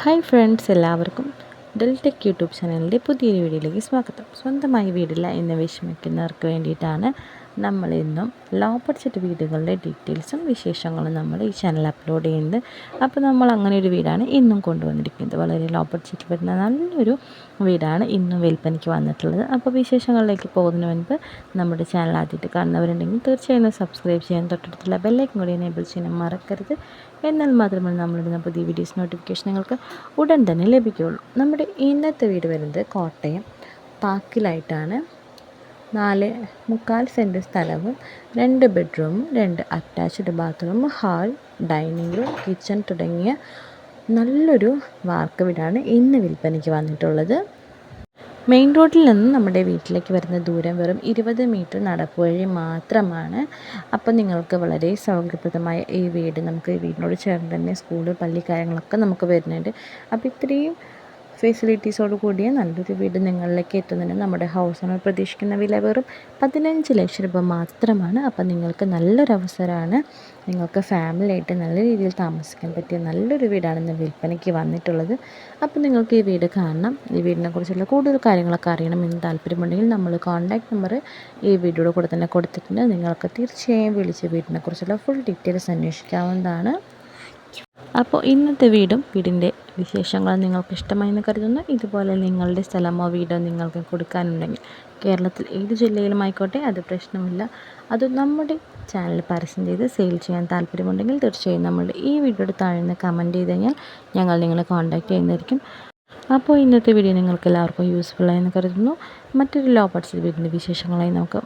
Hi friends, എല്ലാവർക്കും Deltech YouTube ചാനലിൻ്റെ പുതിയൊരു വീഡിയോയിലേക്ക് സ്വാഗതം. സ്വന്തമായി വീടില്ല എന്ന് വിഷമിക്കുന്നവർക്ക് വേണ്ടിയിട്ടാണ് നമ്മളിന്നും ലോ ബഡ്ജറ്റ് വീടുകളുടെ ഡീറ്റെയിൽസും വിശേഷങ്ങളും നമ്മൾ ഈ ചാനൽ അപ്ലോഡ് ചെയ്യുന്നത്. അപ്പോൾ നമ്മൾ അങ്ങനെ ഒരു വീടാണ് ഇന്നും കൊണ്ടുവന്നിരിക്കുന്നത്. വളരെ ലോ ബഡ്ജറ്റ് വരുന്ന നല്ലൊരു വീടാണ് ഇന്നും വിൽപ്പനയ്ക്ക് വന്നിട്ടുള്ളത്. അപ്പോൾ വിശേഷങ്ങളിലേക്ക് പോകുന്നതിന് മുൻപ് നമ്മുടെ ചാനൽ ആദ്യമായിട്ട് കാണുന്നവരുണ്ടെങ്കിൽ തീർച്ചയായും സബ്സ്ക്രൈബ് ചെയ്യാൻ, തൊട്ടടുത്തുള്ള ബെല്ലൈക്കൻ കൂടി എനേബിൾ ചെയ്യാൻ മറക്കരുത്. എന്നാൽ മാത്രമേ നമ്മളിടുന്ന പുതിയ വീഡിയോസ് നോട്ടിഫിക്കേഷൻ നിങ്ങൾക്ക് ഉടൻ തന്നെ ലഭിക്കുകയുള്ളൂ. നമ്മുടെ ഇന്നത്തെ വീട് വരുന്നത് കോട്ടയം പാക്കിലായിട്ടാണ്. 4.25 സെൻറ്റ് സ്ഥലവും 2 ബെഡ്റൂമും 2 അറ്റാച്ച്ഡ് ബാത്റൂമും ഹാൾ, ഡൈനിങ് റൂം, കിച്ചൺ തുടങ്ങിയ നല്ലൊരു വാർക്ക് വീടാണ് ഇന്ന് വിൽപ്പനയ്ക്ക് വന്നിട്ടുള്ളത്. മെയിൻ റോഡിൽ നിന്ന് നമ്മുടെ വീട്ടിലേക്ക് വരുന്ന ദൂരം വെറും 20 മീറ്റർ നടപ്പുവഴി മാത്രമാണ്. അപ്പോൾ നിങ്ങൾക്ക് വളരെ സൗകര്യപ്രദമായ ഈ വീട്, നമുക്ക് ഈ വീടിനോട് ചേർന്ന് തന്നെ സ്കൂള്, പള്ളി കാര്യങ്ങളൊക്കെ നമുക്ക് വരുന്നുണ്ട്. അപ്പോൾ ഇത്രയും ഫെസിലിറ്റീസോട് കൂടിയ നല്ലൊരു വീട് നിങ്ങളിലേക്ക് എത്തുന്നതിന് നമ്മുടെ ഹൗസ് ഓണർ പ്രതീക്ഷിക്കുന്ന വില വെറും 15 ലക്ഷം രൂപ മാത്രമാണ്. അപ്പോൾ നിങ്ങൾക്ക് നല്ലൊരു അവസരമാണ്. നിങ്ങൾക്ക് ഫാമിലിയായിട്ട് നല്ല രീതിയിൽ താമസിക്കാൻ പറ്റിയ നല്ലൊരു വീടാണ് ഇന്ന് വിൽപ്പനയ്ക്ക് വന്നിട്ടുള്ളത്. അപ്പോൾ നിങ്ങൾക്ക് ഈ വീട് കാണണം, ഈ വീടിനെ കുറിച്ചുള്ള കൂടുതൽ കാര്യങ്ങളൊക്കെ അറിയണമെന്ന് താല്പര്യമുണ്ടെങ്കിൽ നമ്മൾ കോൺടാക്റ്റ് നമ്പർ ഈ വീഡിയോയുടെ കൂടെ തന്നെ കൊടുത്തിട്ടുണ്ട്. നിങ്ങൾക്ക് തീർച്ചയായും വിളിച്ച് വീടിനെക്കുറിച്ചുള്ള ഫുൾ ഡീറ്റെയിൽസ് അന്വേഷിക്കാവുന്നതാണ്. അപ്പോൾ ഇന്നത്തെ വീടിൻ്റെ വിശേഷങ്ങൾ നിങ്ങൾക്ക് ഇഷ്ടമായെന്ന് കരുതുന്നു. ഇതുപോലെ നിങ്ങളുടെ സ്ഥലമോ വീടോ നിങ്ങൾക്ക് കൊടുക്കാനുണ്ടെങ്കിൽ കേരളത്തിൽ ഏത് ജില്ലയിലുമായിക്കോട്ടെ, അത് പ്രശ്നമില്ല. അത് നമ്മുടെ ചാനൽ പരസ്യം ചെയ്ത് സെയിൽ ചെയ്യാൻ താല്പര്യമുണ്ടെങ്കിൽ തീർച്ചയായും നമ്മളുടെ ഈ വീഡിയോയുടെ താഴെ നിന്ന് കമൻറ്റ് ചെയ്ത് കഴിഞ്ഞാൽ ഞങ്ങൾ നിങ്ങളെ കോൺടാക്റ്റ് ചെയ്യുന്നതായിരിക്കും. അപ്പോൾ ഇന്നത്തെ വീഡിയോ നിങ്ങൾക്ക് എല്ലാവർക്കും യൂസ്ഫുള്ളായെന്ന് കരുതുന്നു. മറ്റൊരു ലോ ബഡ്ജറ്റ് വീടിൻ്റെ വിശേഷങ്ങളായി നമുക്ക്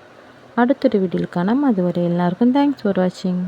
അടുത്തൊരു വീഡിയോയിൽ കാണാം. അതുവരെ എല്ലാവർക്കും താങ്ക്സ് ഫോർ വാച്ചിങ്.